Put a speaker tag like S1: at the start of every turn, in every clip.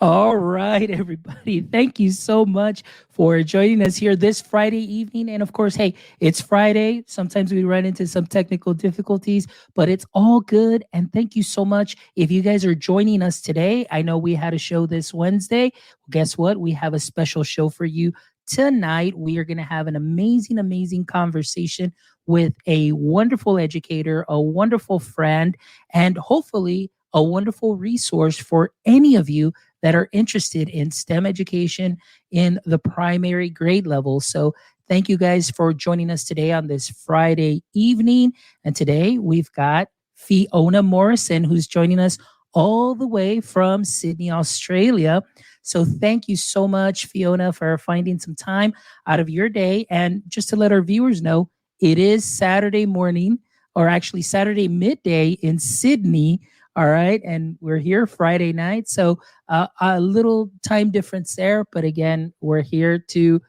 S1: All right, everybody. Thank you so much for joining us here this Friday evening. And of course, hey, it's Friday. Sometimes we run into some technical difficulties, but it's all good. And thank you so much. If you guys are joining us today, I know we had a show this Wednesday. Well, guess what? We have a special show for you tonight. We are going to have an amazing, amazing conversation with a wonderful educator, a wonderful friend, and hopefully a wonderful resource for any of you that are interested in STEM education in the primary grade level. So, thank you guys for joining us today on this Friday evening. And today we've got Fiona Morrison, who's joining us all the way from Sydney, Australia. So, thank you so much, Fiona, for finding some time out of your day. And just to let our viewers know, it is Saturday morning, or actually Saturday midday in Sydney. All right. And we're here Friday night. So, a little time difference there. But again, we're here to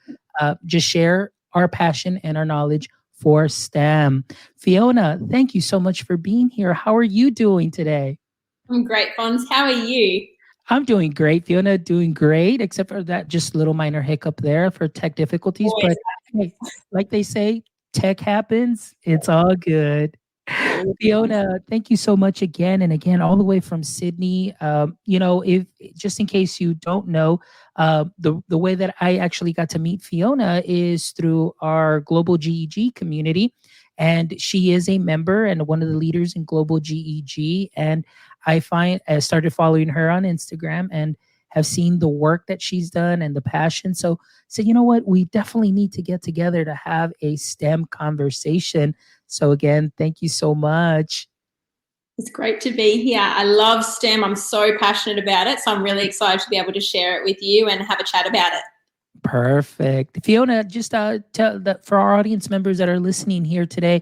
S1: just share our passion and our knowledge for STEM. Fiona, thank you so much for being here. How are you doing today?
S2: I'm great, Fons. How are you?
S1: I'm doing great, Fiona, doing great, except for that just little minor hiccup there for tech difficulties.
S2: Always
S1: But hey, like they say, tech happens. It's all good.
S2: all
S1: Fiona, thank you so much again and again, all the way from Sydney. If just in case you don't know, the way that I actually got to meet Fiona is through our global GEG community, and she is a member and one of the leaders in global GEG. And I started following her on Instagram and have seen the work that she's done and the passion. So said, you know what, we definitely need to get together to have a STEM conversation. So again, thank you so much.
S2: It's great to be here. I love STEM. I'm so passionate about it. So I'm really excited to be able to share it with you and have a chat about it.
S1: Perfect. Fiona, just tell that for our audience members that are listening here today,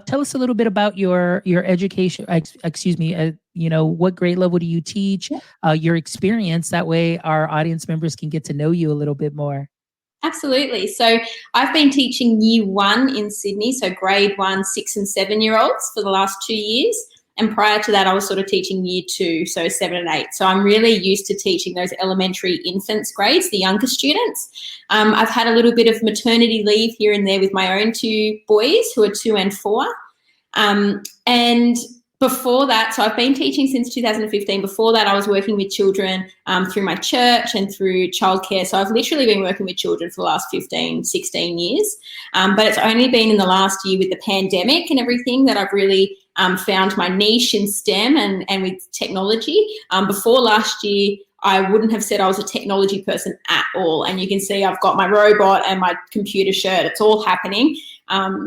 S1: tell us a little bit about your education. Excuse me. What grade level do you teach? Your experience. That way, our audience members can get to know you a little bit more.
S2: Absolutely. So I've been teaching year one in Sydney, so grade 1, 6 and 7 year olds for the last 2 years. And prior to that, I was sort of teaching year 2, so 7 and 8. So I'm really used to teaching those elementary infants grades, the younger students. I've had a little bit of maternity leave here and there with my own 2 boys who are 2 and 4. And before that, so I've been teaching since 2015. Before that, I was working with children through my church and through childcare. So I've literally been working with children for the last 15, 16 years. But it's only been in the last year with the pandemic and everything that I've really found my niche in STEM and with technology. Before last year, I wouldn't have said I was a technology person at all. And you can see I've got my robot and my computer shirt. It's all happening.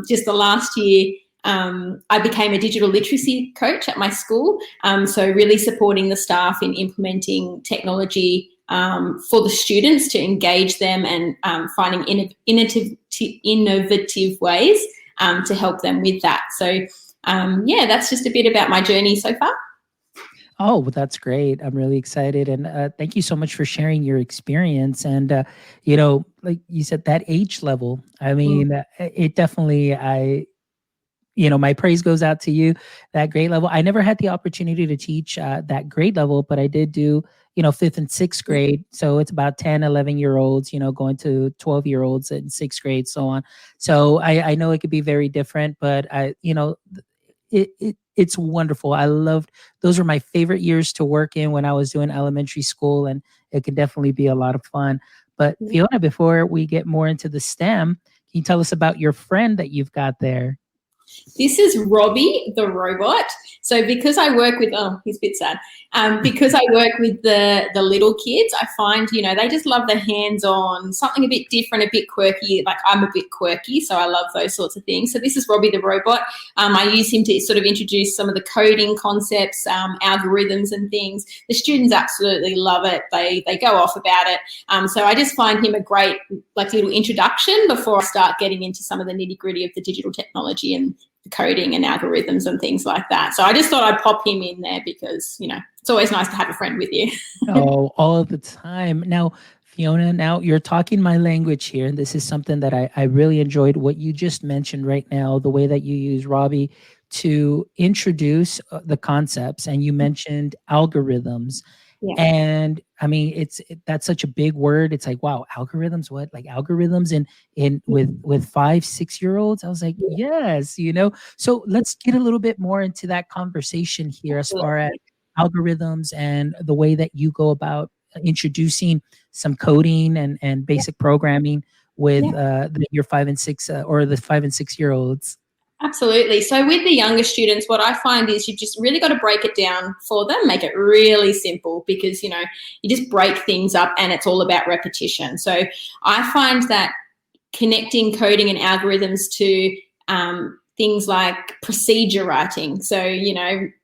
S2: Just the last year, I became a digital literacy coach at my school. So really supporting the staff in implementing technology for the students to engage them and finding innovative ways to help them with that. So that's just a bit about my journey so far.
S1: Oh, well, that's great. I'm really excited. And thank you so much for sharing your experience. And, like you said, that age level, I mean, it definitely, my praise goes out to you, that grade level. I never had the opportunity to teach that grade level, but I did do, fifth and sixth grade. So it's about 10, 11 year olds, going to 12 year olds in sixth grade, so on. So I know it could be very different, but it's wonderful. I loved, those were my favorite years to work in when I was doing elementary school, and it can definitely be a lot of fun. But Fiona, before we get more into the STEM, can you tell us about your friend that you've got there?
S2: This is Robbie, the robot. So because I work with, he's a bit sad. Because I work with the little kids, I find, they just love the hands-on, something a bit different, a bit quirky. Like I'm a bit quirky, so I love those sorts of things. So this is Robbie, the robot. I use him to sort of introduce some of the coding concepts, algorithms and things. The students absolutely love it. They go off about it. So I just find him a great little introduction before I start getting into some of the nitty-gritty of the digital technology and coding and algorithms and things like that. So I just thought I'd pop him in there because, it's always nice to have a friend with you.
S1: Oh, all the time. Now, Fiona, now you're talking my language here. And this is something that I really enjoyed what you just mentioned right now, the way that you use Robbie to introduce the concepts. And you mentioned algorithms.
S2: Yeah.
S1: And I mean, that's such a big word. It's like, wow, algorithms, what? Like algorithms in with 5, 6 year olds? I was like,
S2: Yeah.
S1: yes, So let's get a little bit more into that conversation here as far as
S2: Absolutely.
S1: algorithms and the way that you go about introducing some coding and
S2: Yeah.
S1: basic programming with
S2: Yeah.
S1: your 5 and 6 or the 5 and 6 year olds.
S2: Absolutely. So with the younger students, what I find is you just really got to break it down for them, make it really simple because, you just break things up and it's all about repetition. So I find that connecting coding and algorithms to things like procedure writing. So,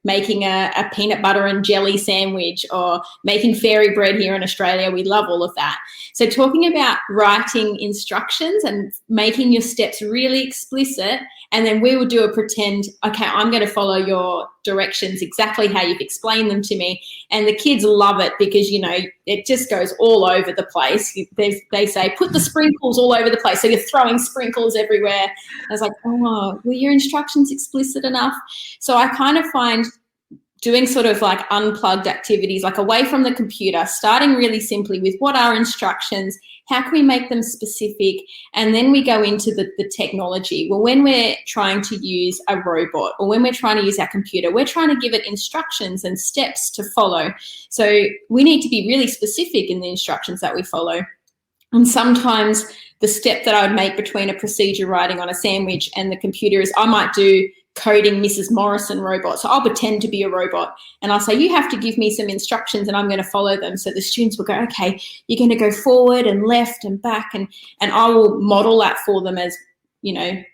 S2: making a peanut butter and jelly sandwich or making fairy bread here in Australia. We love all of that. So, talking about writing instructions and making your steps really explicit. And then we will do a pretend, okay, I'm going to follow your directions exactly how you've explained them to me. And the kids love it because, it just goes all over the place. They say, put the sprinkles all over the place. So you're throwing sprinkles everywhere. I was like, oh, were your instructions explicit enough? So I kind of find doing sort of like unplugged activities, like away from the computer, starting really simply with what are instructions, how can we make them specific, and then we go into the technology. Well, when we're trying to use a robot or when we're trying to use our computer, we're trying to give it instructions and steps to follow. So we need to be really specific in the instructions that we follow. And sometimes the step that I would make between a procedure writing on a sandwich and the computer is I might do coding Mrs. Morrison robot. So I'll pretend to be a robot and I'll say, you have to give me some instructions and I'm going to follow them. So the students will go, okay, you're going to go forward and left and back. And I will model that for them as,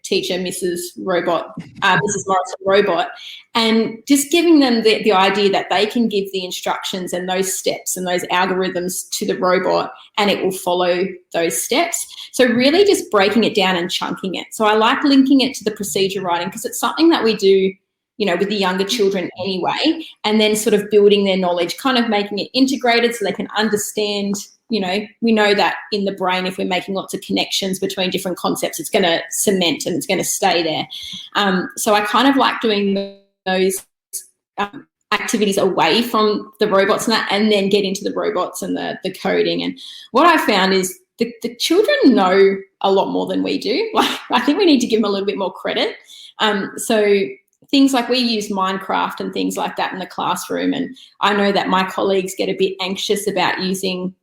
S2: teacher Mrs. Mrs. Morrison robot, and just giving them the idea that they can give the instructions and those steps and those algorithms to the robot and it will follow those steps. So really just breaking it down and chunking it. So I like linking it to the procedure writing because it's something that we do, with the younger children anyway, and then sort of building their knowledge, kind of making it integrated so they can understand. We know that in the brain, if we're making lots of connections between different concepts, it's going to cement and it's going to stay there. So I kind of like doing those activities away from the robots and then get into the robots and the coding. And what I found is the children know a lot more than we do. Like, I think we need to give them a little bit more credit. So things like we use Minecraft and things like that in the classroom. And I know that my colleagues get a bit anxious about using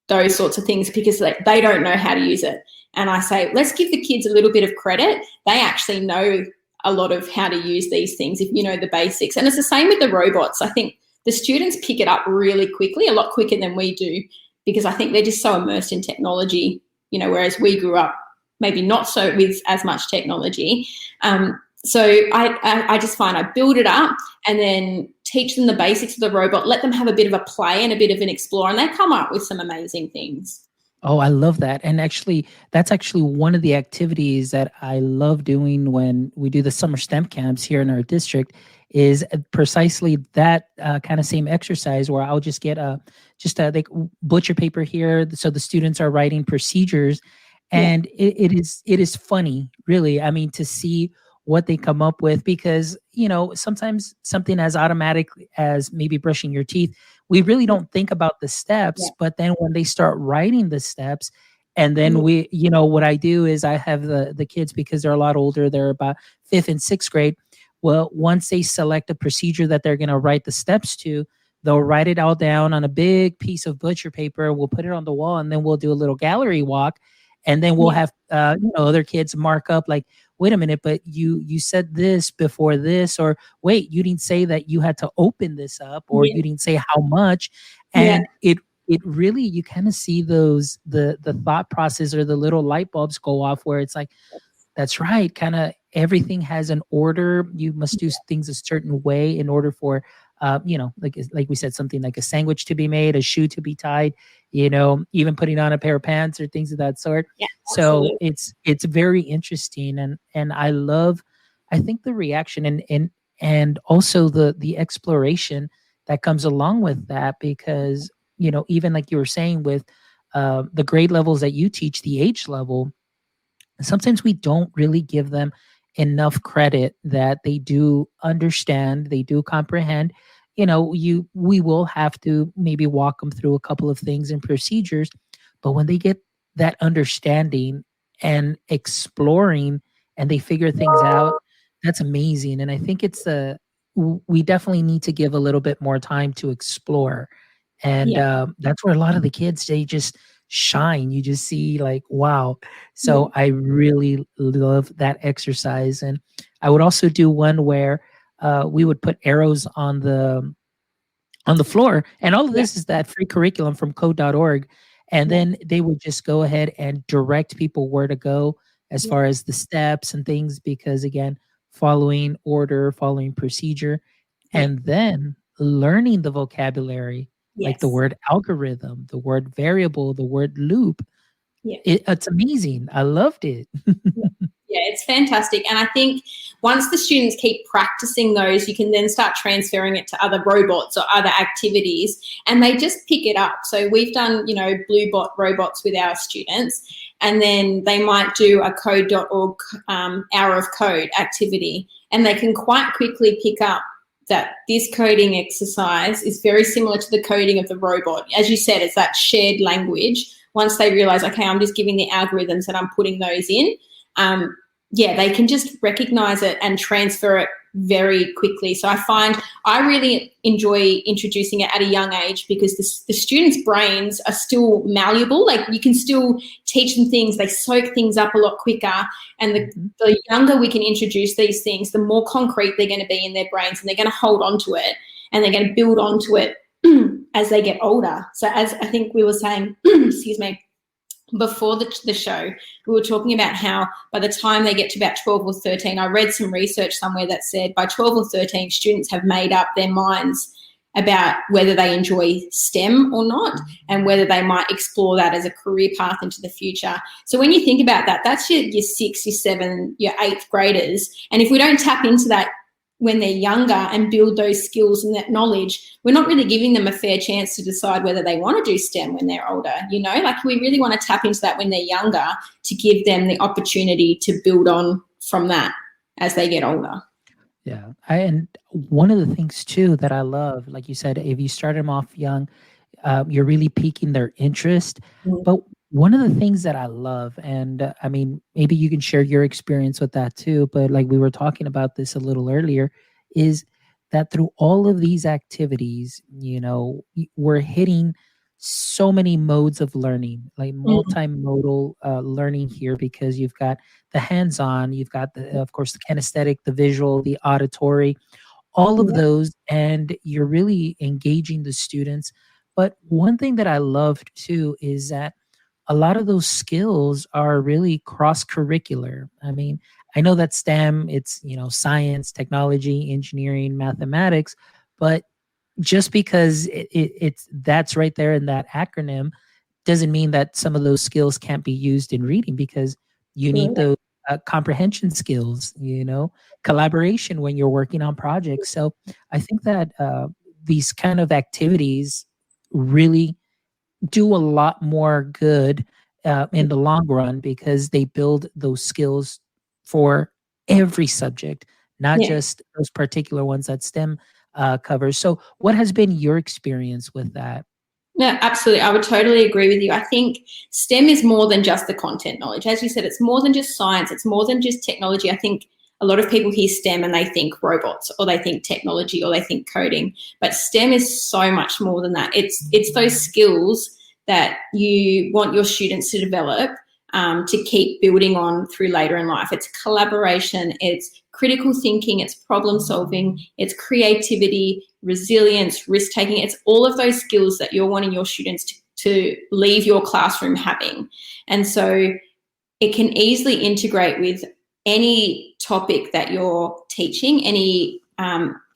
S2: those sorts of things because they don't know how to use it. And I say, let's give the kids a little bit of credit. They actually know a lot of how to use these things if you know the basics. And it's the same with the robots. I think the students pick it up really quickly, a lot quicker than we do, because I think they're just so immersed in technology, whereas we grew up maybe not so with as much technology. So I just find I build it up and then teach them the basics of the robot, let them have a bit of a play and a bit of an explore, and they come up with some amazing things.
S1: Oh, I love that. And actually, that's actually one of the activities that I love doing when we do the summer STEM camps here in our district is precisely that kind of same exercise where I'll just get like butcher paper here. So the students are writing procedures and it is funny, really. I mean, to see what they come up with because, sometimes something as automatic as maybe brushing your teeth, we really don't think about the steps, but then when they start writing the steps and then what I do is I have the kids because they're a lot older, they're about 5th and 6th grade. Well, once they select a procedure that they're going to write the steps to, they'll write it all down on a big piece of butcher paper. We'll put it on the wall and then we'll do a little gallery walk. And then we'll have other kids mark up like, wait a minute, but you said this before this, or wait, you didn't say that you had to open this up, or you didn't say how much. And it really, you kind of see those the thought process or the little light bulbs go off where it's like, that's right, kind of everything has an order. You must do things a certain way in order for like we said, something like a sandwich to be made, a shoe to be tied, even putting on a pair of pants or things of that sort.
S2: Yeah,
S1: so it's very interesting. And I think the reaction and also the exploration that comes along with that, because, even like you were saying with the grade levels that you teach, the age level, sometimes we don't really give them enough credit that they do understand, they do comprehend. we will have to maybe walk them through a couple of things and procedures, but when they get that understanding and exploring and they figure things out, that's amazing. And I think we definitely need to give a little bit more time to explore. And
S2: Yeah.
S1: that's where a lot of the kids, they just shine. You just see like, wow.
S2: Yeah.
S1: So I really love that exercise. And I would also do one where we would put arrows on the floor. And all of
S2: Yeah.
S1: this is that free curriculum from code.org. And
S2: Yeah.
S1: then they would just go ahead and direct people where to go as
S2: Yeah.
S1: far as the steps and things, because again, following order, following procedure,
S2: Yeah.
S1: and then learning the vocabulary, like the
S2: Yes.
S1: word algorithm, the word variable, the word loop.
S2: Yeah.
S1: It's amazing. I loved it.
S2: Yeah. Yeah, it's fantastic. And I think once the students keep practicing those, you can then start transferring it to other robots or other activities, and they just pick it up. So we've done, blue bot robots with our students, and then they might do a code.org hour of code activity, and they can quite quickly pick up that this coding exercise is very similar to the coding of the robot. As you said, it's that shared language. Once they realize, okay, I'm just giving the algorithms and I'm putting those in, they can just recognize it and transfer it very quickly. So I find I really enjoy introducing it at a young age, because the students' brains are still malleable. Like, you can still teach them things. They soak things up a lot quicker. And the younger we can introduce these things, the more concrete they're going to be in their brains, and they're going to hold on to it, and they're going to build onto it as they get older. So as I think we were saying, excuse me, before the show, we were talking about how by the time they get to about 12 or 13, I read some research somewhere that said by 12 or 13, students have made up their minds about whether they enjoy STEM or not, and whether they might explore that as a career path into the future. So when you think about that, that's your 6, your 7, your 8th graders. And if we don't tap into that when they're younger and build those skills and that knowledge, we're not really giving them a fair chance to decide whether they want to do STEM when they're older. Like, we really want to tap into that when they're younger, to give them the opportunity to build on from that as they get older.
S1: Yeah. And one of the things too that I love, like you said, if you start them off young, you're really piquing their interest. But one of the things that I love, and I mean, maybe you can share your experience with that too, but like we were talking about this a little earlier, is that through all of these activities, we're hitting so many modes of learning, like multimodal learning here, because you've got the hands-on, you've got of course, the kinesthetic, the visual, the auditory, all of those, and you're really engaging the students. But one thing that I loved too is that a lot of those skills are really cross-curricular. I mean, I know that STEM, it's, science, technology, engineering, mathematics, but just because it's that's right there in that acronym doesn't mean that some of those skills can't be used in reading, because you need those comprehension skills, collaboration when you're working on projects. So I think that these kind of activities really do a lot more good in the long run, because they build those skills for every subject, not
S2: Yeah.
S1: just those particular ones that STEM covers. So what has been your experience with that?
S2: No, absolutely. I would totally agree with you. I think STEM is more than just the content knowledge. As you said, it's more than just science. It's more than just technology. I think a lot of people hear STEM and they think robots, or they think technology, or they think coding. But STEM is so much more than that. It's those skills that you want your students to develop, to keep building on through later in life. It's collaboration, it's critical thinking, it's problem solving, it's creativity, resilience, risk taking. It's all of those skills that you're wanting your students to leave your classroom having. And so it can easily integrate with any topic that you're teaching, any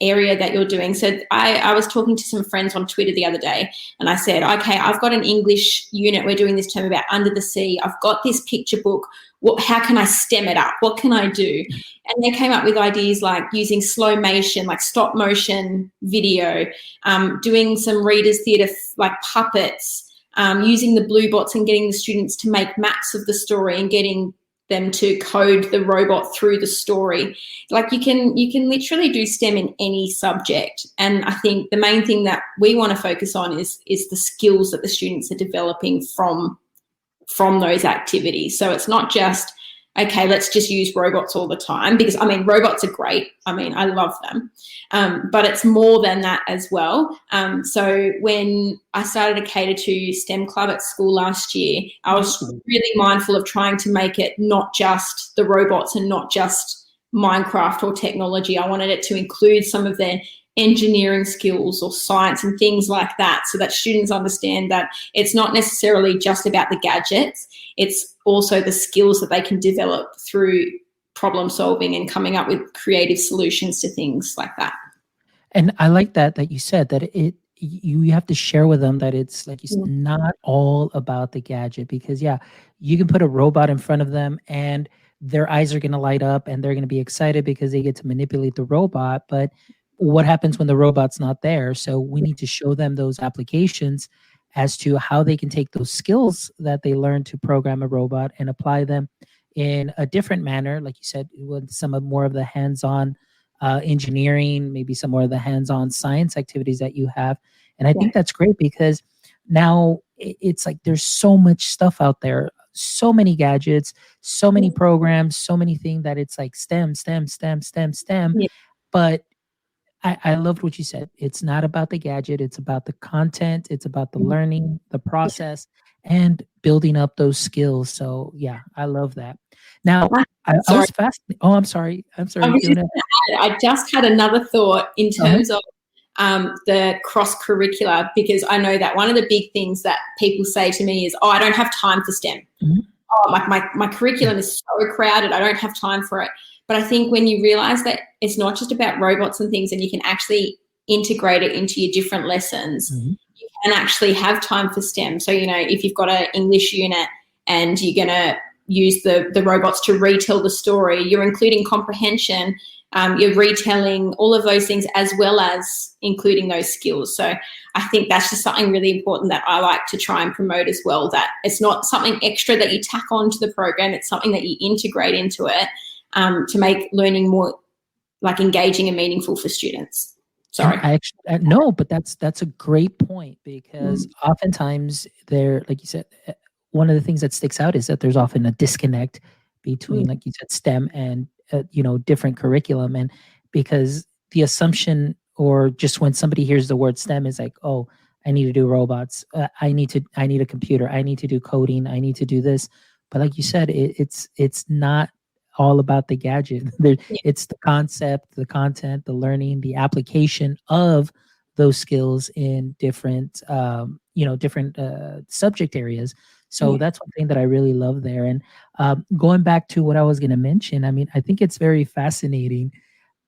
S2: area that you're doing. So I was talking to some friends on Twitter the other day, and I said, okay, I've got an English unit we're doing this term about under the sea. I've got this picture book. How can I stem it up? What can I do? And they came up with ideas like using slow motion, like stop motion video, doing some readers theatre like puppets, using the blue bots and getting the students to make maps of the story, and getting them to code the robot through the story. Like you can literally do STEM in any subject. And I think the main thing that we want to focus on is the skills that the students are developing from those activities. So it's not just, okay, let's just use robots all the time, because I mean, robots are great. I mean, I love them. But it's more than that as well. So when I started a cater to STEM club at school last year, I was really mindful of trying to make it not just the robots and not just Minecraft or technology. I wanted it to include some of their engineering skills or science and things like that, so that students understand that it's not necessarily just about the gadgets, it's also the skills that they can develop through problem solving and coming up with creative solutions to things like that.
S1: And I like that you said that you have to share with them that it's like you said, not all about the gadget, because you can put a robot in front of them and their eyes are going to light up and they're going to be excited because they get to manipulate the robot. But what happens when the robot's not there? So we need to show them those applications as to how they can take those skills that they learn to program a robot and apply them in a different manner, like you said, with some of more of the hands-on engineering, maybe some more of the hands-on science activities that you have. And I think that's great, because now it's like there's so much stuff out there, so many gadgets, so many programs, so many things, that it's like STEM, STEM, STEM, STEM, STEM.
S2: Yeah.
S1: But I loved what you said. It's not about the gadget. It's about the content. It's about the learning, the process, and building up those skills. So yeah, I love that. Now, I was fascinated. Oh, I'm sorry.
S2: I just had another thought in terms of the cross-curricular, because I know that one of the big things that people say to me is, oh, I don't have time for STEM. Oh, my curriculum is so crowded, I don't have time for it. But I think when you realize that it's not just about robots and things, and you can actually integrate it into your different lessons, you can actually have time for STEM. So, if you've got an English unit and you're going to use the robots to retell the story, you're including comprehension, you're retelling all of those things, as well as including those skills. So I think that's just something really important that I like to try and promote as well, that it's not something extra that you tack on to the program, it's something that you integrate into it, to make learning more like engaging and meaningful for students. Sorry.
S1: No, but that's a great point, because oftentimes like you said, one of the things that sticks out is that there's often a disconnect between, like you said, STEM and different curriculum. And because the assumption, or just when somebody hears the word STEM, is like, oh, I need to do robots, I need a computer, I need to do coding, I need to do this. But like you said, it's not all about the gadget. It's the concept, the content, the learning, the application of those skills in different different subject areas. So that's one thing that I really love there. And going back to what I was going to mention, I mean, I think it's very fascinating.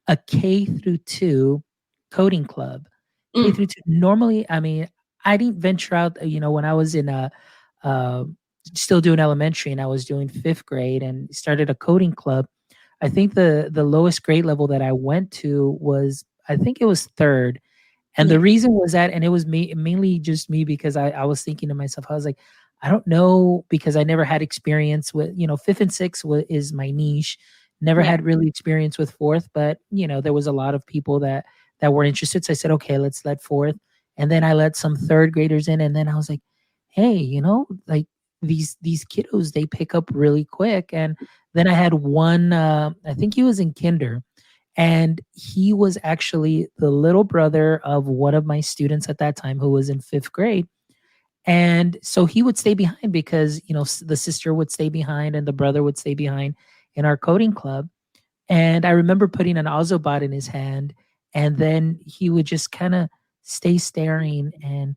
S1: A K-2 coding club. K-2. Normally, I mean, I didn't venture out, when I was in still doing elementary, and I was doing 5th grade and started a coding club. I think the lowest grade level that I went to was, I think it was 3rd. And the reason was that, and it was mainly just me, because I was thinking to myself, I was like, I don't know, because I never had experience with, 5th and 6th is my niche. Never had really experience with 4th, but there was a lot of people that were interested. So I said, okay, let's let 4th. And then I let some 3rd graders in. And then I was like, hey, like these kiddos, they pick up really quick. And then I had one, I think he was in kinder, and he was actually the little brother of one of my students at that time, who was in 5th grade. And so he would stay behind, because, the sister would stay behind and the brother would stay behind in our coding club. And I remember putting an Ozobot in his hand, and then he would just kind of stay staring and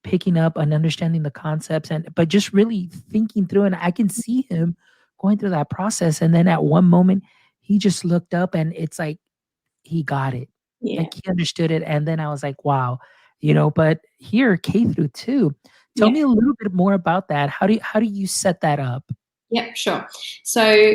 S1: picking up and understanding the concepts, but just really thinking through. And I can see him going through that process. And then at one moment, he just looked up, and it's like he got it. Like he understood it. And then I was like, wow, but here, K-2, tell me a little bit more about that. How do you set that up?
S2: Yep, sure. So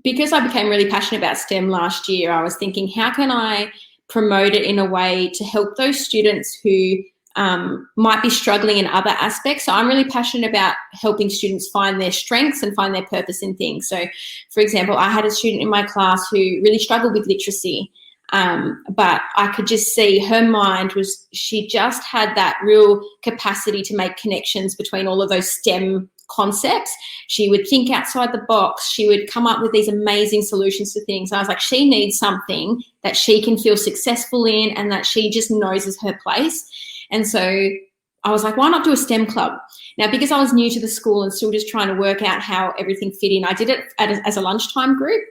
S2: because I became really passionate about STEM last year, I was thinking, how can I promote it in a way to help those students who might be struggling in other aspects. So I'm really passionate about helping students find their strengths and find their purpose in things. So, for example, I had a student in my class who really struggled with literacy. But I could just see her mind was, she just had that real capacity to make connections between all of those STEM concepts. She would think outside the box. She would come up with these amazing solutions to things. And I was like, she needs something that she can feel successful in and that she just knows is her place. And so I was like, why not do a STEM club? Now, because I was new to the school and still just trying to work out how everything fit in, I did it as a lunchtime group.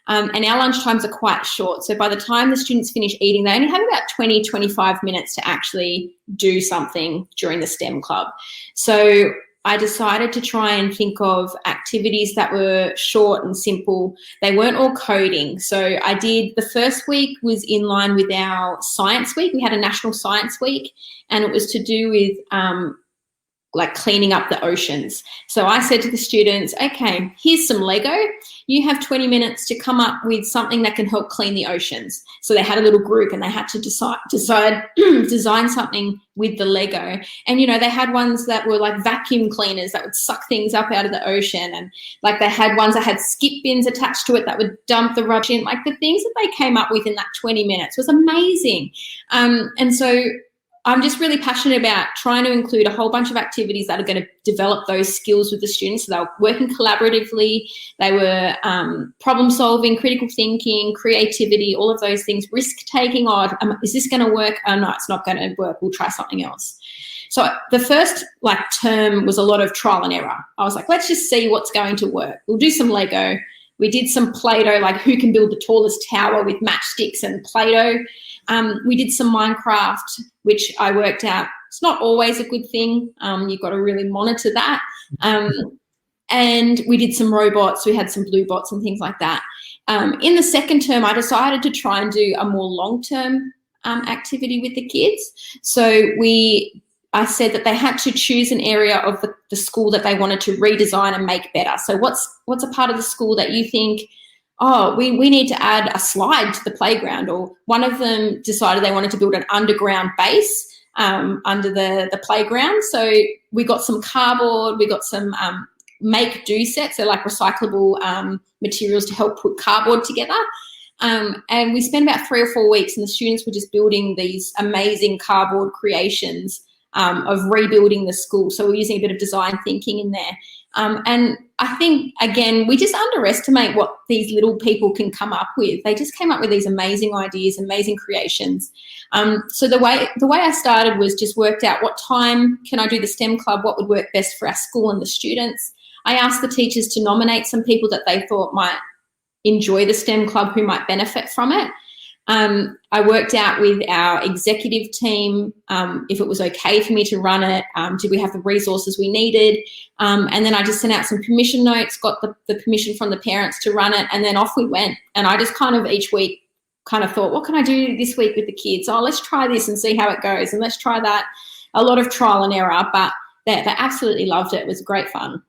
S2: And our lunchtimes are quite short. So by the time the students finish eating, they only have about 20, 25 minutes to actually do something during the STEM club. So I decided to try and think of activities that were short and simple. They weren't all coding. So I did, the first week was in line with our science week. We had a national science week, and it was to do with like cleaning up the oceans. So I said to the students, okay, here's some Lego. You have 20 minutes to come up with something that can help clean the oceans. So they had a little group and they had to design something with the Lego. And, you know, they had ones that were like vacuum cleaners that would suck things up out of the ocean. And like they had ones that had skip bins attached to it that would dump the rubbish in. Like the things that they came up with in that 20 minutes was amazing. And so I'm just really passionate about trying to include a whole bunch of activities that are going to develop those skills with the students. So they were working collaboratively, they were problem solving, critical thinking, creativity, all of those things, risk taking. Oh, is this going to work? Oh, no, it's not going to work. We'll try something else. So the first term was a lot of trial and error. I was like, let's just see what's going to work. We'll do some Lego. We did some Play-Doh, like who can build the tallest tower with matchsticks and Play-Doh. We did some Minecraft, which I worked out it's not always a good thing. You've got to really monitor that. And we did some robots. We had some blue bots and things like that. In the second term, I decided to try and do a more long-term activity with the kids. So I said that they had to choose an area of the school that they wanted to redesign and make better. So what's a part of the school that you think, oh, we need to add a slide to the playground? Or one of them decided they wanted to build an underground base under the playground. So we got some cardboard, we got some make-do sets, so like recyclable materials to help put cardboard together. And we spent about 3 or 4 weeks, and the students were just building these amazing cardboard creations of rebuilding the school. So we're using a bit of design thinking in there. And I think, again, we just underestimate what these little people can come up with. They just came up with these amazing ideas, amazing creations. So the way I started was just worked out what time can I do the STEM club, what would work best for our school and the students. I asked the teachers to nominate some people that they thought might enjoy the STEM club, who might benefit from it. I worked out with our executive team if it was okay for me to run it, did we have the resources we needed, and then I just sent out some permission notes, got the permission from the parents to run it, and then off we went. And I just kind of each week kind of thought, what can I do this week with the kids? Oh, let's try this and see how it goes, and let's try that. A lot of trial and error, but they absolutely loved it. It was great fun.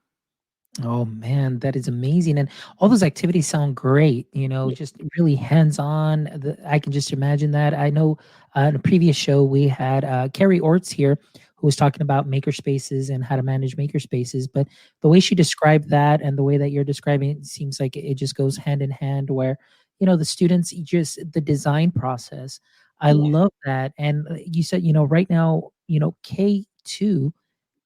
S1: Oh man, that is amazing. And all those activities sound great, just really hands-on. I can just imagine that. I know in a previous show we had Carrie Orts here who was talking about maker spaces and how to manage maker spaces. But the way she described that and the way that you're describing it seems like it just goes hand in hand where, the students, just the design process. I love that. And you said, right now, K2,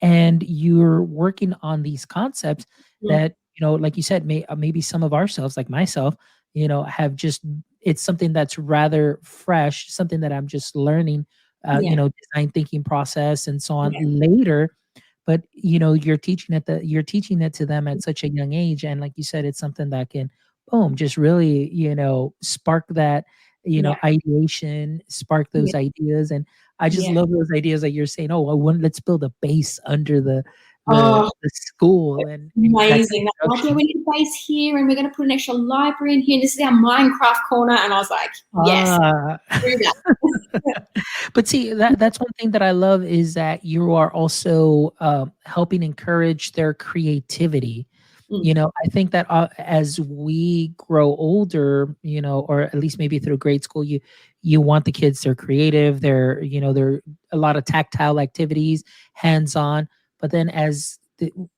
S1: and you're working on these concepts that like you said, maybe some of ourselves, like myself, have just, it's something that's rather fresh, something that I'm just learning design thinking process and so on later. But you're teaching it to them at such a young age, and like you said, it's something that can boom, just really spark that ideation, spark those ideas. And I just love those ideas that you're saying, let's build a base under the school. And
S2: amazing. We need a base here, and we're going to put an extra library in here. And this is our Minecraft corner. And I was like, yes, do that.
S1: But see, that's one thing that I love is that you are also helping encourage their creativity.
S2: Mm.
S1: I think that as we grow older, or at least maybe through grade school, you want the kids, they're creative, they're a lot of tactile activities, hands on. But then as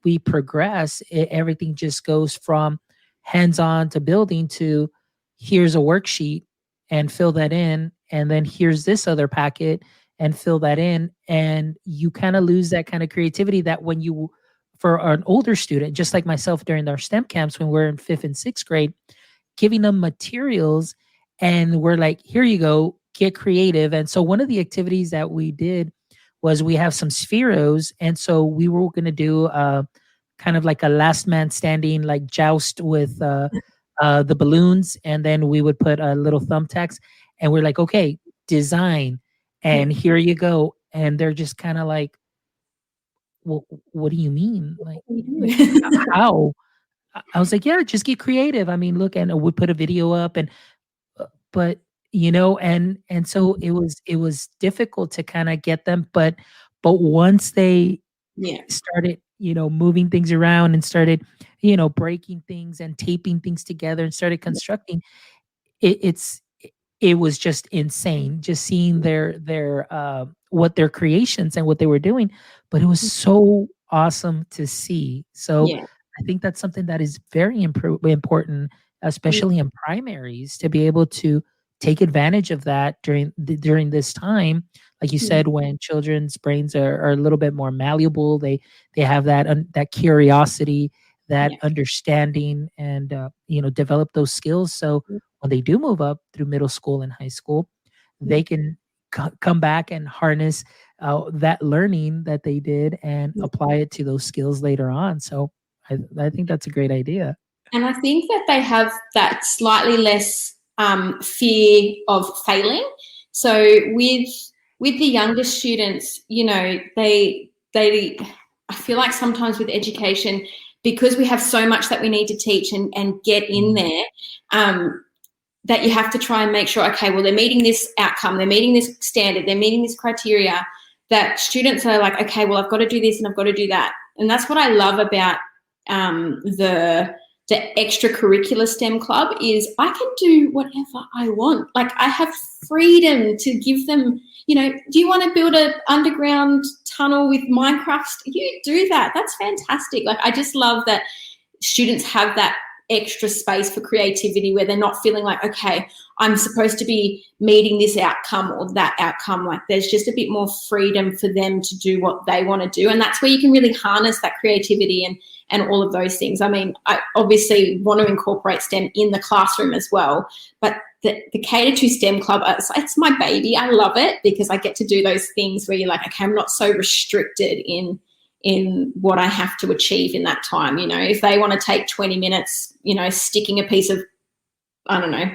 S1: we progress, everything just goes from hands on to building to here's a worksheet and fill that in, and then here's this other packet and fill that in, and you kind of lose that kind of creativity that when you for an older student, just like myself during our STEM camps when we're in fifth and sixth grade, giving them materials and we're like, here you go, get creative. And so one of the activities that we did was we have some spheros. And so we were going to do kind of like a last man standing, like joust with the balloons. And then we would put little thumbtacks and we're like, okay, design.
S2: Yeah.
S1: And here you go. And they're just kind of like, well, what do you mean? Like how? I was like, yeah, just get creative. I mean, look, and we put a video up, and but and so it was difficult to kind of get them, but once they
S2: Yeah.
S1: started, moving things around and started, breaking things and taping things together and started constructing, it, it's it was just insane just seeing their what their creations and what they were doing, but it was so awesome to see. So
S2: Yeah.
S1: I think that's something that is very important,
S2: Yeah.
S1: especially in primaries, to be able to take advantage of that during this time. Like you
S2: Yeah.
S1: said, when children's brains are a little bit more malleable, they have that curiosity, that
S2: Yeah.
S1: understanding, and develop those skills. So when they do move up through middle school and high school,
S2: Yeah.
S1: they can come back and harness that learning that they did and
S2: Yeah.
S1: apply it to those skills later on. So I think that's a great idea.
S2: And I think that they have that slightly less fear of failing. So with the younger students, they I feel like sometimes with education, because we have so much that we need to teach and get in
S1: Mm.
S2: there, that you have to try and make sure, okay, well, they're meeting this outcome, they're meeting this standard, they're meeting this criteria, that students are like, okay, well, I've got to do this and I've got to do that. And that's what I love about the extracurricular STEM club is I can do whatever I want. Like I have freedom to give them, do you want to build an underground tunnel with Minecraft? You do that. That's fantastic. Like I just love that students have that extra space for creativity where they're not feeling like, okay, I'm supposed to be meeting this outcome or that outcome. Like there's just a bit more freedom for them to do what they want to do. And that's where you can really harness that creativity and all of those things. I mean, I obviously want to incorporate STEM in the classroom as well, but the Cater to STEM Club, it's my baby. I love it because I get to do those things where you're like, okay, I'm not so restricted in what I have to achieve in that time. If they want to take 20 minutes, sticking a piece of, I don't know,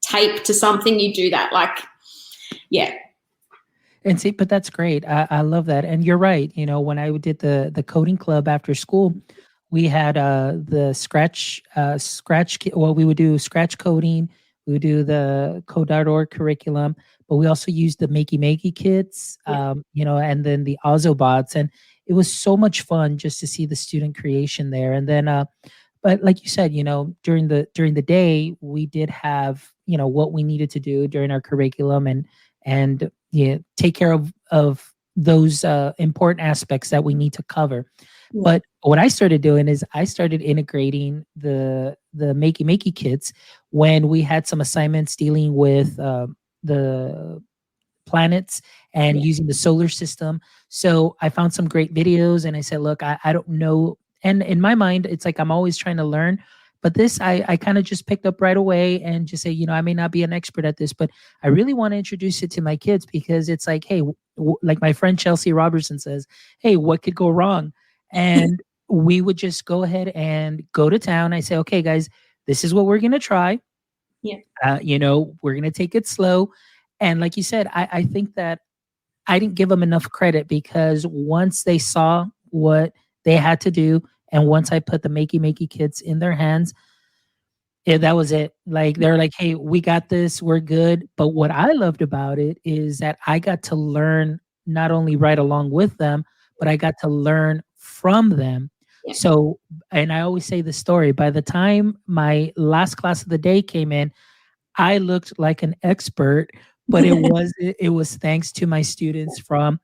S2: tape to something, you do that. Like, yeah.
S1: And see, but that's great. I love that. And you're right. When I did the coding club after school, we had the well, we would do scratch coding, we would do the code.org curriculum, but we also used the Makey Makey kits,
S2: Yeah.
S1: and then the Ozobots. And it was so much fun just to see the student creation there. And then but like you said, during the day, we did have, what we needed to do during our curriculum, and yeah, take care of those important aspects that we need to cover.
S2: Yeah.
S1: But what I started doing is I started integrating the Makey Makey kits when we had some assignments dealing with the planets and
S2: Yeah.
S1: using the solar system. So I found some great videos and I said, look, I don't know. And in my mind, it's like I'm always trying to learn. But this, I kind of just picked up right away and just say, I may not be an expert at this, but I really want to introduce it to my kids because it's like, hey, like my friend Chelsea Robertson says, hey, what could go wrong? And we would just go ahead and go to town. I say, okay, guys, this is what we're going to try.
S2: Yeah.
S1: We're going to take it slow. And like you said, I think that I didn't give them enough credit because once they saw what they had to do, and once I put the Makey Makey kits in their hands, yeah, that was it. Like they're like, hey, we got this, we're good. But what I loved about it is that I got to learn not only right along with them, but I got to learn from them.
S2: Yeah.
S1: So, and I always say the story, by the time my last class of the day came in, I looked like an expert, but it was thanks to my students from,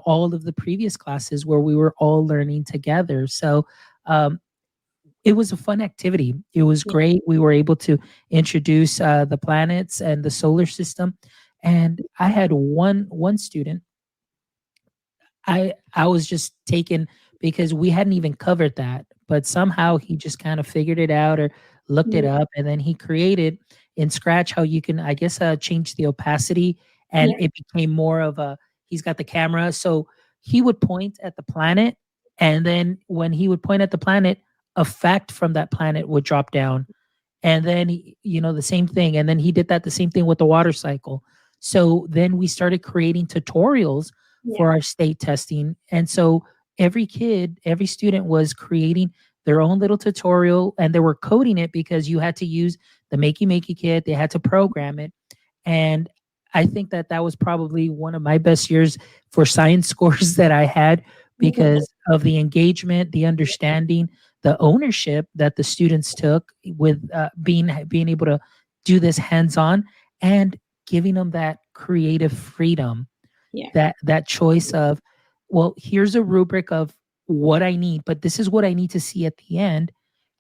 S1: all of the previous classes where we were all learning together. So, um, it was a fun activity. It was
S2: Yeah.
S1: great. We were able to introduce the planets and the solar system. And I had one student. I was just taken because we hadn't even covered that, but somehow he just kind of figured it out or looked it
S2: Mm.
S1: up, and then he created in Scratch how you can, I guess, change the opacity, and
S2: Yeah.
S1: it became more of a. He's got the camera, so he would point at the planet, and then when he would point at the planet, a fact from that planet would drop down, and then the same thing, and then he did that the same thing with the water cycle. So then we started creating tutorials
S2: Yeah.
S1: for our state testing, and so every student was creating their own little tutorial, and they were coding it because you had to use the makey makey kit. They had to program it, and I think that that was probably one of my best years for science scores that I had, because of the engagement, the understanding, the ownership that the students took with being able to do this hands on, and giving them that creative freedom,
S2: Yeah.
S1: that choice of, well, here's a rubric of what I need, but this is what I need to see at the end,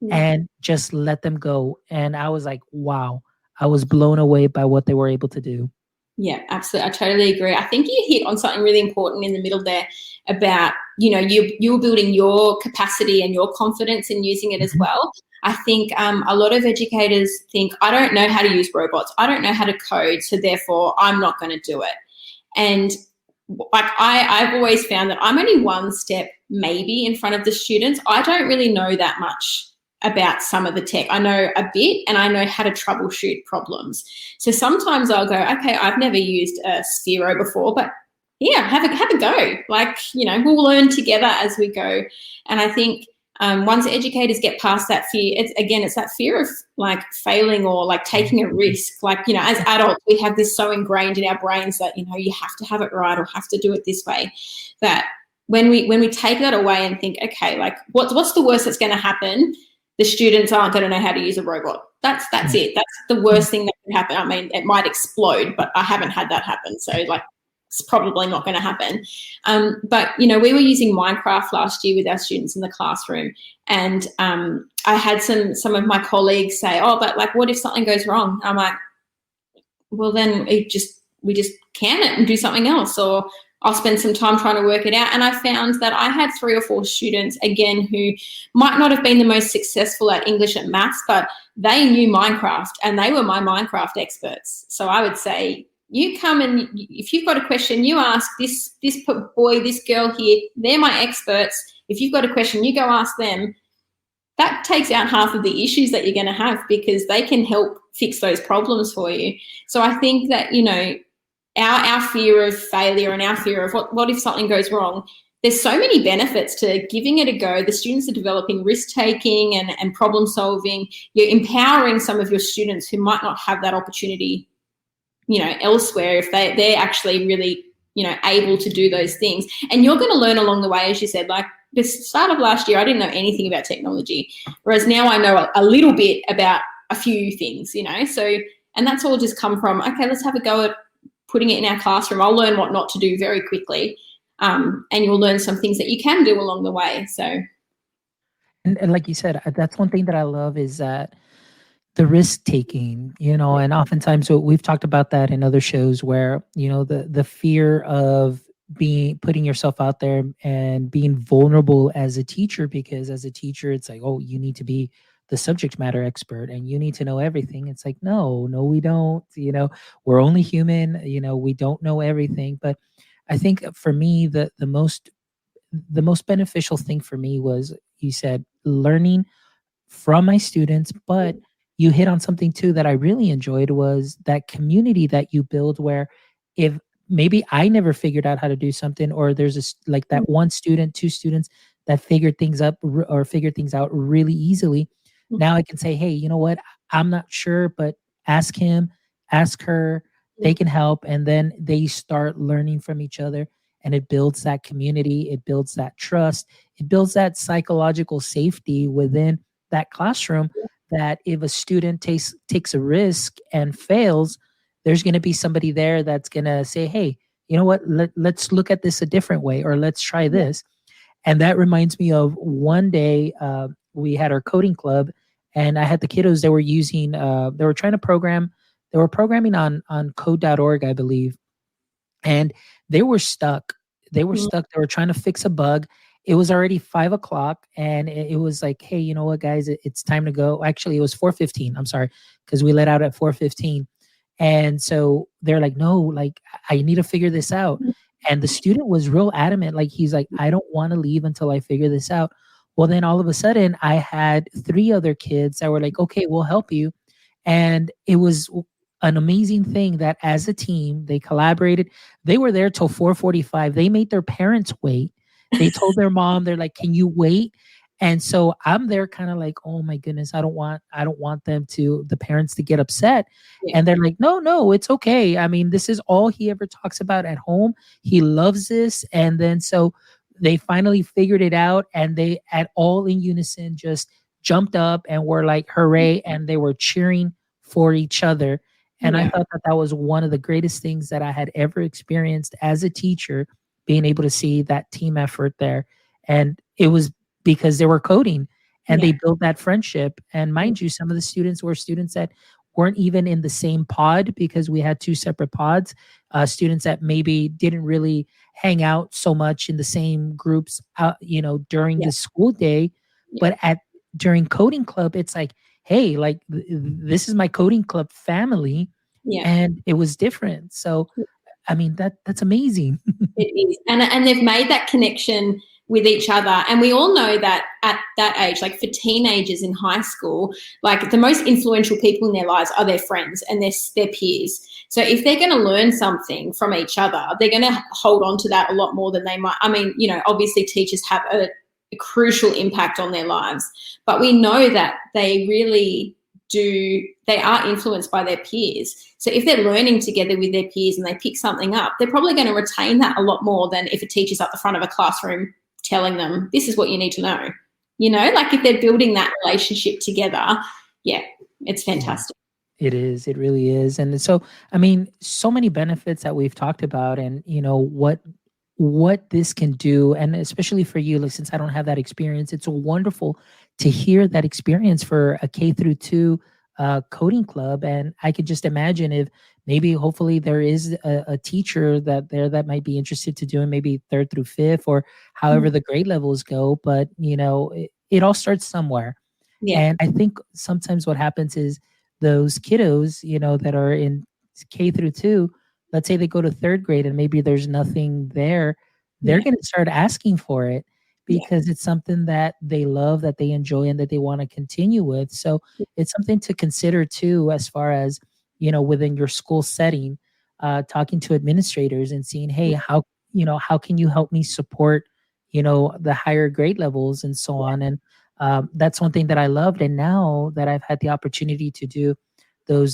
S2: Yeah.
S1: and just let them go. And I was like, wow, I was blown away by what they were able to do.
S2: Yeah, absolutely. I totally agree. I think you hit on something really important in the middle there about, you're building your capacity and your confidence in using it as
S1: Mhm.
S2: well. I think a lot of educators think, I don't know how to use robots. I don't know how to code, so therefore I'm not going to do it. And like I've always found that I'm only one step maybe in front of the students. I don't really know that much about some of the tech. I know a bit and I know how to troubleshoot problems. So sometimes I'll go, okay, I've never used a Sphero before, but yeah, have a go. Like, we'll learn together as we go. And I think once educators get past that fear, it's that fear of like failing or like taking a risk. Like, as adults, we have this so ingrained in our brains that, you have to have it right or have to do it this way, that when we take that away and think, okay, like what's the worst that's going to happen? The students aren't going to know how to use a robot. That's
S1: Yeah.
S2: it. That's the worst thing that could happen. I mean, it might explode, but I haven't had that happen. So like, it's probably not going to happen. But, we were using Minecraft last year with our students in the classroom. And I had some of my colleagues say, oh, but like, what if something goes wrong? I'm like, well, then we just can it and do something else, or I'll spend some time trying to work it out. And I found that I had 3 or 4 students, again, who might not have been the most successful at English and maths, but they knew Minecraft and they were my Minecraft experts. So I would say, you come and if you've got a question, you ask this boy, this girl here, they're my experts. If you've got a question, you go ask them. That takes out half of the issues that you're going to have because they can help fix those problems for you. So I think that, our fear of failure and our fear of what if something goes wrong, there's so many benefits to giving it a go. The students are developing risk-taking and problem solving. You're empowering some of your students who might not have that opportunity, elsewhere, if they're actually really, able to do those things. And you're going to learn along the way, as you said, like the start of last year, I didn't know anything about technology, whereas now I know a little bit about a few things, so, and that's all just come from, okay, let's have a go at putting it in our classroom. I'll learn what not to do very quickly. And you'll learn some things that you can do along the way. So,
S1: And like you said, that's one thing that I love is that the risk taking, and oftentimes we've talked about that in other shows where, the fear of putting yourself out there and being vulnerable as a teacher, because as a teacher, it's like, oh, you need to be the subject matter expert and you need to know everything. It's like, no, we don't, we're only human, we don't know everything. But I think for me, the most beneficial thing for me was, you said, learning from my students, but you hit on something too that I really enjoyed, was that community that you build, where if maybe I never figured out how to do something, or there's like that one student, two students that figured things up or figured things out really easily. Now I can say, hey, you know what? I'm not sure, but ask him, ask her, they can help. And then they start learning from each other. and it builds that community, it builds that trust, it builds that psychological safety within that classroom, that if a student takes a risk and fails, there's going to be somebody there that's going to say, hey, you know what, let's look at this a different way, or let's try
S2: Yeah.
S1: this. And that reminds me of one day, we had our coding club, and I had the kiddos. They were using, they were trying to program. They were programming on code.org, I believe, and they were stuck. They were
S2: Mm.
S1: stuck. They were trying to fix a bug. It was already 5 o'clock, and it was like, hey, you know what, guys, it's time to go. Actually, it was 4:15. I'm sorry, because we let out at 4:15. And so they're like, no, like, I need to figure this out. And the student was real adamant. Like, he's like, I don't want to leave until I figure this out. Well, then all of a sudden, I had three other kids that were like, okay, we'll help you. And it was an amazing thing that as a team, they collaborated. They were there till 4:45. They made their parents wait. They told their mom, they're like, can you wait? And so I'm there kind of like, oh my goodness, I don't want them to, the parents to get upset.
S2: Yeah.
S1: And they're like, no, no, it's okay. I mean, this is all he ever talks about at home. He loves this. And then so they finally figured it out, and they at all in unison just jumped up and were like, hooray. And they were cheering for each other. And I
S2: Yeah.
S1: thought that that was one of the greatest things that I had ever experienced as a teacher, being able to see that team effort there. And it was because they were coding, and they
S2: Yeah.
S1: built that friendship. And
S2: Yeah.
S1: mind you, some of the students were students that weren't even in the same pod, because we had two separate pods. Students that maybe didn't really hang out so much in the same groups, during
S2: Yeah.
S1: the school day.
S2: Yeah.
S1: But at during coding club, it's like, hey, like, this is my coding club family,
S2: Yeah.
S1: and it was different. So, I mean, that's amazing.
S2: It is. And they've made that connection with each other. And we all know that at that age, like for teenagers in high school, like the most influential people in their lives are their friends and their peers. So if they're going to learn something from each other, they're going to hold on to that a lot more than they might. I mean, obviously teachers have a crucial impact on their lives, but we know that they really they are influenced by their peers. So if they're learning together with their peers and they pick something up, they're probably going to retain that a lot more than if a teacher's at the front of a classroom telling them, this is what you need to know. Like if they're building that relationship together, yeah, it's fantastic.
S1: It is. It really is. And so, I mean, so many benefits that we've talked about, and what this can do, and especially for you, like, since I don't have that experience, it's wonderful to hear that experience for a K through 2 coding club. And I could just imagine if maybe, hopefully, there is a teacher that might be interested to doing maybe third through fifth, or however the grade levels go. But it all starts somewhere.
S2: Yeah.
S1: And I think sometimes what happens is those kiddos, that are in K through 2, let's say they go to third grade and maybe there's nothing there, they're
S2: Yeah.
S1: going to start asking for it,
S2: Yeah.
S1: because it's something that they love, that they enjoy, and that they want to continue with. So it's something to consider too, as far as, within your school setting, talking to administrators and seeing, hey, how can you help me support, the higher grade levels and so on. And that's one thing that I loved. And now that I've had the opportunity to do those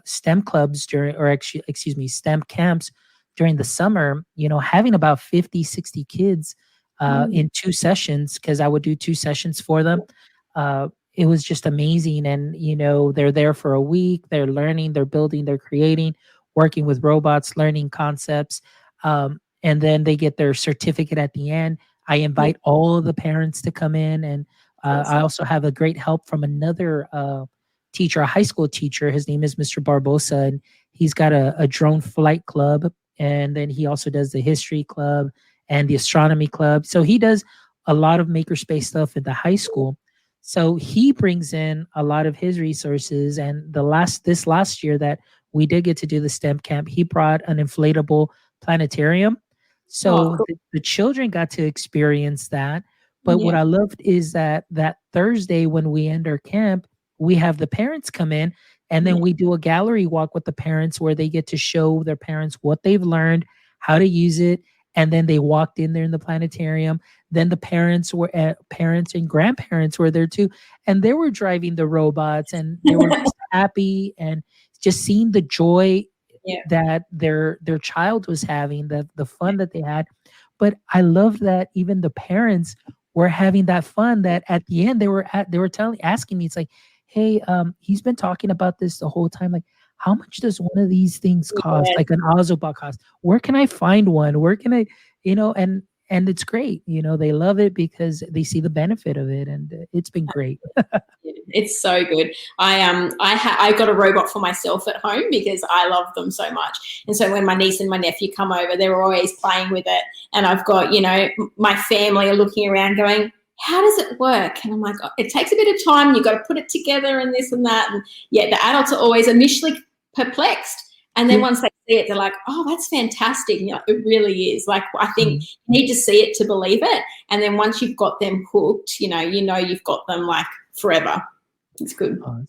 S1: STEM clubs during, or actually, excuse me, STEM camps during the summer, having about 50, 60 kids in 2 sessions, because I would do 2 sessions for them. It was just amazing. And, they're there for a week, they're learning, they're building, they're creating, working with robots, learning concepts. And then they get their certificate at the end. I invite all of the parents to come in, and I
S2: Awesome.
S1: also have a great help from another teacher, a high school teacher. His name is Mr. Barbosa, and he's got a drone flight club. And then he also does the history club and the astronomy club. So he does a lot of makerspace stuff at the high school. So he brings in a lot of his resources. And this last year that we did get to do the STEM camp, he brought an inflatable planetarium.
S2: Oh,
S1: So
S2: cool.
S1: the children got to experience that. But what
S2: Yeah.
S1: I loved is that Thursday when we end our camp, we have the parents come in, and then
S2: Yeah.
S1: we do a gallery walk with the parents, where they get to show their parents what they've learned, how to use it. And then they walked in there in the planetarium. Then the parents and grandparents were there too. And they were driving the robots, and they were just happy, and just seeing the joy
S2: Yeah.
S1: that their child was having, the fun that they had. but I love that even the parents were having that fun, that at the end they were telling asking me, it's like, hey, he's been talking about this the whole time. Like, how much does one of these things cost?
S2: Yeah.
S1: Like an Ozobot cost? Where can I find one? Where can I, and it's great. They love it because they see the benefit of it, and it's been great.
S2: It's so good. I got a robot for myself at home because I love them so much. And so when my niece and my nephew come over, they're always playing with it. And I've got, my family are looking around going, how does it work? And I'm like, oh, it takes a bit of time. You've got to put it together and this and that. And yeah, the adults are always initially perplexed. And then once they see it, they're like, oh, that's fantastic. It really is. Like, I think you need to see it to believe it. And then once you've got them hooked, you've got them like forever. It's good.
S1: Awesome.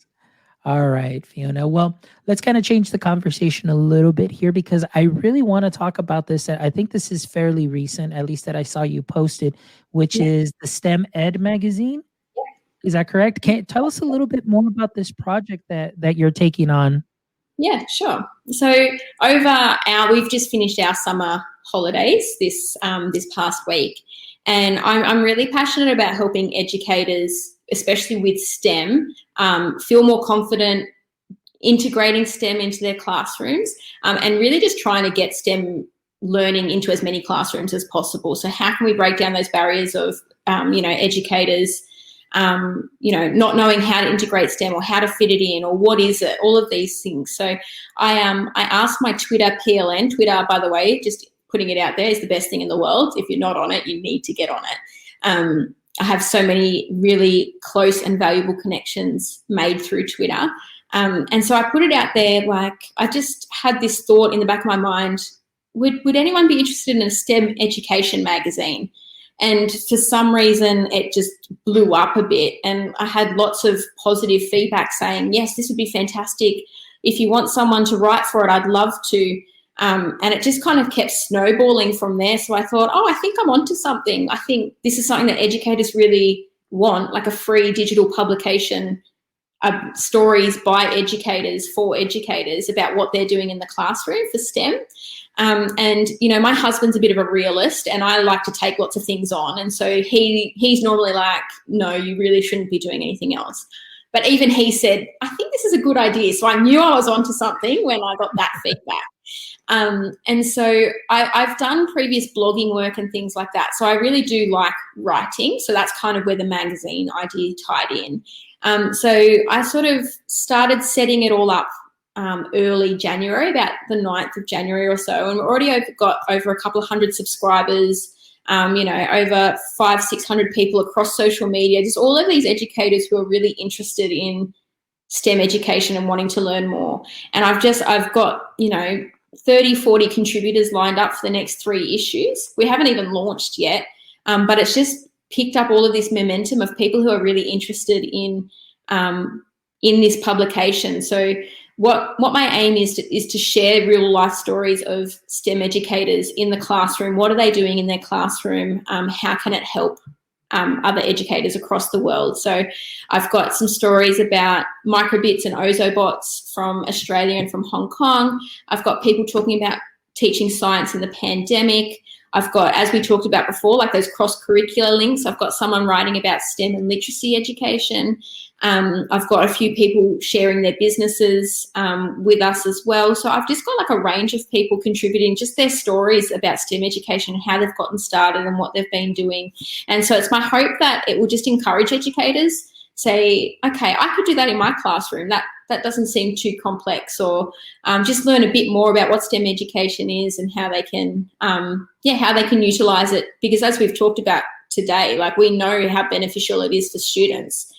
S1: All right, Fiona. Well, let's kind of change the conversation a little bit here, because I really want to talk about this. I think this is fairly recent, at least that I saw you posted, which is the STEM Ed magazine. Is that correct? Can tell us a little bit more about this project that you're taking on?
S2: Yeah, sure. So we've just finished our summer holidays this past week, and I'm really passionate about helping educators, especially with STEM, feel more confident integrating STEM into their classrooms, and really just trying to get STEM learning into as many classrooms as possible. So how can we break down those barriers of, educators, not knowing how to integrate STEM or how to fit it in or what is it, all of these things. So I asked my Twitter PLN. Twitter, by the way, just putting it out there, is the best thing in the world. If you're not on it, you need to get on it. I have so many really close and valuable connections made through Twitter. And so I put it out there, like, I just had this thought in the back of my mind, would anyone be interested in a STEM education magazine? And for some reason, it just blew up a bit. And I had lots of positive feedback saying, yes, this would be fantastic. If you want someone to write for it, I'd love to. And it just kind of kept snowballing from there. So I thought, I think I'm onto something. I think this is something that educators really want, like a free digital publication, stories by educators for educators about what they're doing in the classroom for STEM. And my husband's a bit of a realist, and I like to take lots of things on. And so he's normally like, no, you really shouldn't be doing anything else. But even he said, I think this is a good idea. So I knew I was onto something when I got that feedback. And so I've done previous blogging work and things like that. So I really do like writing. So that's kind of where the magazine idea tied in. So I sort of started setting it all up early January, about the 9th of January or so. And we've already got over a couple of hundred subscribers, over 500-600 people across social media, just all of these educators who are really interested in STEM education and wanting to learn more. And I've got, 30-40 contributors lined up for the next 3 issues. We haven't even launched yet, but it's just picked up all of this momentum of people who are really interested in this publication. So what my aim is to share real life stories of STEM educators in the classroom. What are they doing in their classroom? How can it help other educators across the world? So I've got some stories about microbits and ozobots from Australia and from Hong Kong. I've got people talking about teaching science in the pandemic. I've got, as we talked about before, like those cross-curricular links. I've got someone writing about STEM and literacy education. I've got a few people sharing their businesses with us as well. So I've just got like a range of people contributing just their stories about STEM education, how they've gotten started and what they've been doing. And so it's my hope that it will just encourage educators, say, okay, I could do that in my classroom. That doesn't seem too complex, or just learn a bit more about what STEM education is and how they can, utilise it. Because as we've talked about today, like, we know how beneficial it is for students.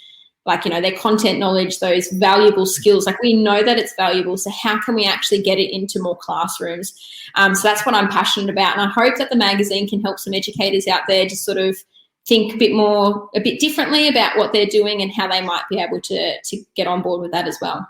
S2: Like, their content knowledge, those valuable skills, like, we know that it's valuable. So how can we actually get it into more classrooms? So that's what I'm passionate about. And I hope that the magazine can help some educators out there just sort of think a bit differently about what they're doing and how they might be able to get on board with that as well.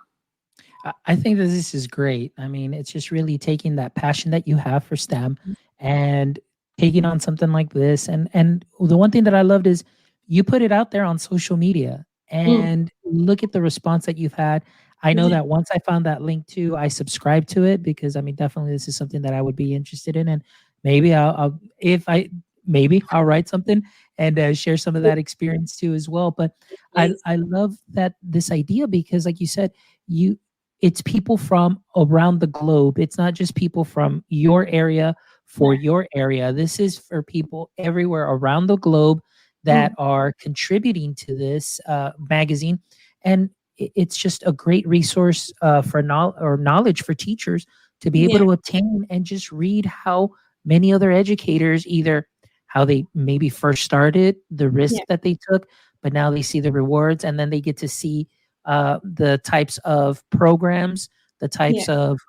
S1: I think that this is great. I mean, it's just really taking that passion that you have for STEM and taking on something like this. And the one thing that I loved is you put it out there on social media, and look at the response that you've had. I know that once I found that link too, I subscribed to it, because I mean, definitely this is something that I would be interested in. And maybe I'll if I maybe I'll write something and share some of that experience too as well. But
S2: Please.
S1: I love that this idea because, like you said, you it's people from around the globe. It's not just people from your area for
S2: No.
S1: your area. This is for people everywhere around the globe that
S2: Mm.
S1: are contributing to this magazine, and it's just a great resource for knowledge for teachers to be able
S2: Yeah.
S1: to obtain and just read how many other educators either how they maybe first started, the
S2: Yeah.
S1: risk that they took, but now they see the rewards, and then they get to see the types of programs, the
S2: Yeah.
S1: types of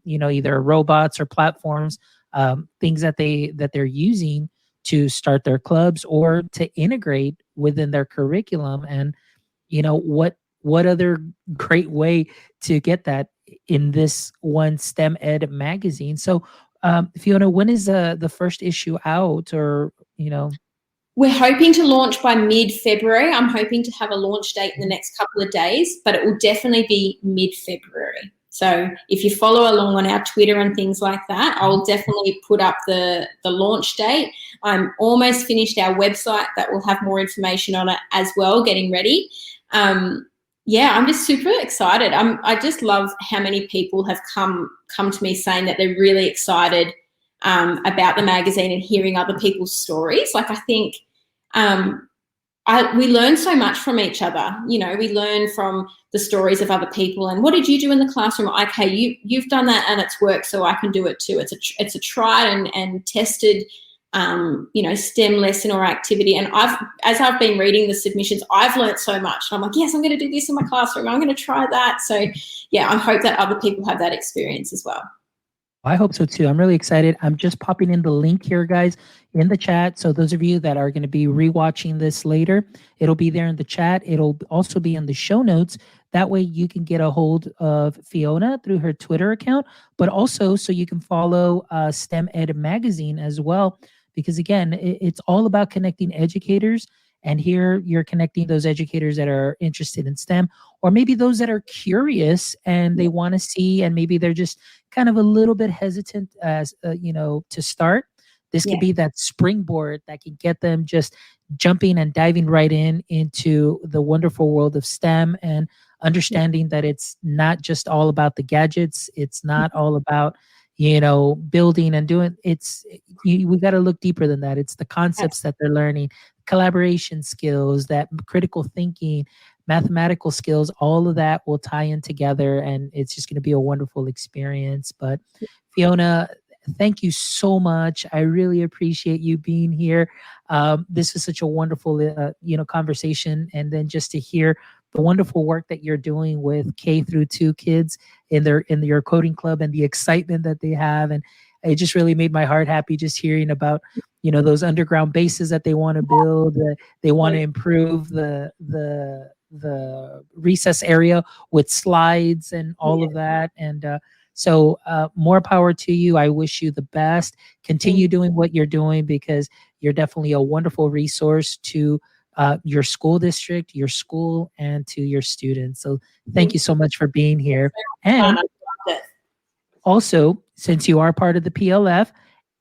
S1: either robots or platforms, things that they're using to start their clubs or to integrate within their curriculum. And what other great way to get that in this one STEM Ed magazine? So, Fiona, when is the first issue out? Or
S2: We're hoping to launch by mid-February. I'm hoping to have a launch date in the next couple of days, but it will definitely be mid-February. So if you follow along on our Twitter and things like that, I'll definitely put up the launch date. I'm almost finished our website that will have more information on it as well, getting ready. Yeah, I'm just super excited. I just love how many people have come to me saying that they're really excited about the magazine and hearing other people's stories. Like, I think we learn so much from each other. We learn from the stories of other people. And what did you do in the classroom? Okay, you've done that and it's worked, so I can do it too. It's a tried and tested, STEM lesson or activity. And as I've been reading the submissions, I've learned so much. I'm like, yes, I'm going to do this in my classroom. I'm going to try that. So yeah, I hope that other people have that experience as well.
S1: I hope so too. I'm really excited. I'm just popping in the link here, guys, in the chat. So those of you that are going to be rewatching this later, it'll be there in the chat. It'll also be in the show notes. That way you can get a hold of Fiona through her Twitter account, but also so you can follow STEM Ed Magazine as well. Because again, it's all about connecting educators. And here you're connecting those educators that are interested in STEM, or maybe those that are curious and they want to see, and maybe they're just kind of a little bit hesitant as to start. This could
S2: Yeah.
S1: be that springboard that can get them just jumping and diving right into the wonderful world of STEM, and understanding that it's not just all about the gadgets. It's not all about building and doing. We got to look deeper than that. It's the concepts that they're learning, collaboration skills, that critical thinking, mathematical skills. All of that will tie in together, and it's just going to be a wonderful experience. But Fiona, thank you so much. I really appreciate you being here. This was such a wonderful conversation, and then just to hear the wonderful work that you're doing with K through 2 kids in your coding club, and the excitement that they have. And it just really made my heart happy just hearing about those underground bases that they want to build. They want to improve the recess area with slides and all of that. And so more power to you. I wish you the best. Continue doing what you're doing, because you're definitely a wonderful resource to your school district, your school, and to your students. So thank you so much for being here. And also, since you are part of the PLF,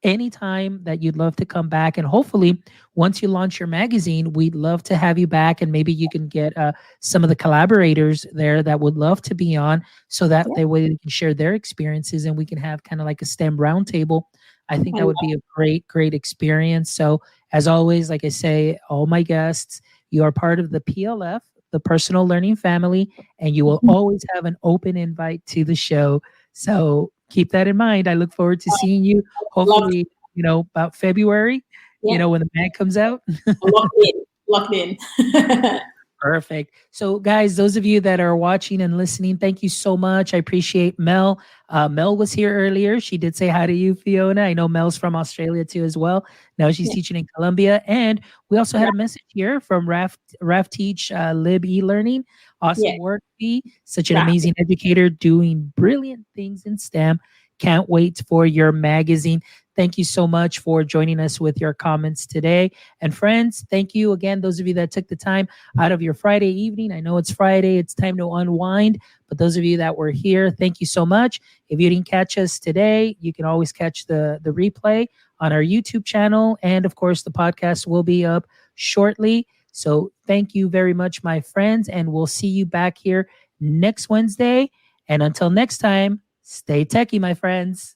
S1: anytime that you'd love to come back, and hopefully once you launch your magazine, we'd love to have you back, and maybe you can get some of the collaborators there that would love to be on, so that they way they can share their experiences, and we can have kind of like a STEM roundtable. I think that would be a great experience. So as always, like I say, all my guests, you are part of the PLF, the Personal Learning Family, and you will always have an open invite to the show. So keep that in mind. I look forward to seeing you, hopefully, about February, when the mag comes out.
S2: Locked in.
S1: Perfect. So, guys, those of you that are watching and listening, thank you so much. I appreciate Mel. Mel was here earlier. She did say hi to you, Fiona. I know Mel's from Australia too, as well. Now she's teaching in Colombia. And we also had a message here from Raf Teach Lib e-learning. Awesome work, B. Such an amazing educator doing brilliant things in STEM. Can't wait for your magazine. Thank you so much for joining us with your comments today. And friends, thank you again, those of you that took the time out of your Friday evening. I know it's Friday, it's time to unwind. But those of you that were here, thank you so much. If you didn't catch us today, you can always catch the replay on our YouTube channel. And of course, the podcast will be up shortly. So thank you very much, my friends. And we'll see you back here next Wednesday. And until next time, stay techie, my friends.